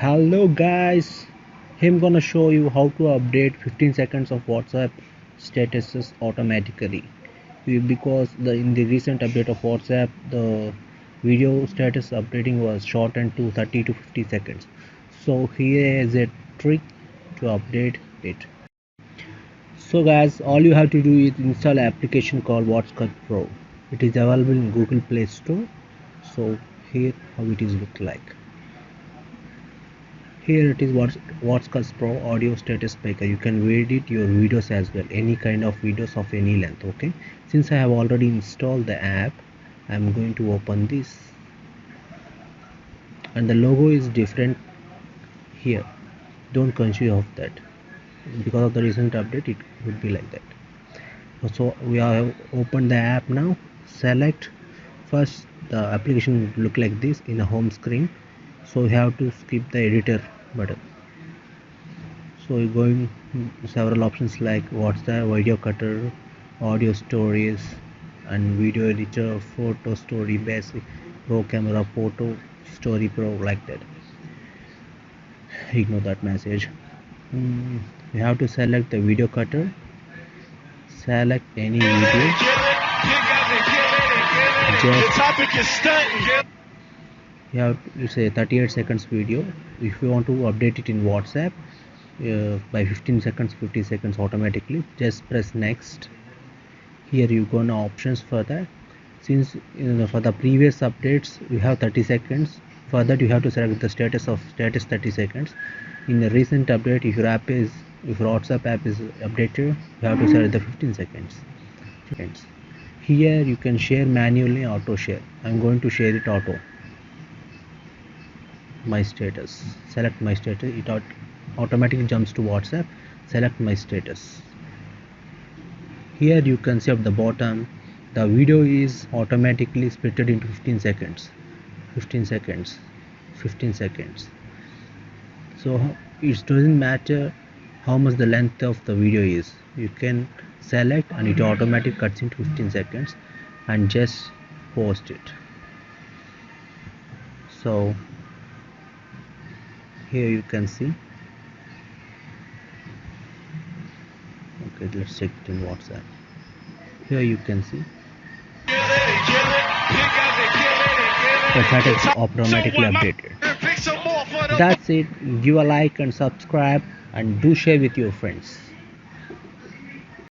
Hello guys, I'm gonna show you how to update 15 seconds of WhatsApp statuses automatically. Because in the recent update of WhatsApp, the video status updating was shortened to 30 to 50 seconds. So here is a trick to update it. So guys, all you have to do is install an application called WhatsApp Pro. It is available in Google Play Store. So here how it is look like. Here it is WhatsApp Pro audio status picker. You can edit your videos as well, any kind of videos of any length. Okay, since I have already installed the app, I'm going to open this, and the logo is different here. Don't confuse of that, because of the recent update it would be like that. So we have opened the app now. Select first, the application would look like this in the home screen, so you have to skip the editor button. So you're going several options like what's the video cutter, audio stories, and video editor, photo story basic, pro camera, photo story pro, like that. Ignore that message. You have to select the video cutter. Select any video. You have to say 38 seconds video. If you want to update it in WhatsApp by 15 seconds, 50 seconds automatically, just press next. Here you go now options for that. Since for the previous updates we have 30 seconds, for that you have to select the status 30 seconds. In the recent update, if your WhatsApp app is updated, you have to select the 15 seconds. Here you can share manually, auto share. I'm going to share it auto. My status, select my status, it automatically jumps to WhatsApp. Select my status. Here you can see at the bottom the video is automatically split into 15 seconds, 15 seconds, 15 seconds. So it doesn't matter how much the length of the video is, you can select and it automatically cuts into 15 seconds and just post it. So here you can see. Okay, let's check it in WhatsApp. Here you can see the status is automatically updated. That's it. Give a like and subscribe, and do share with your friends.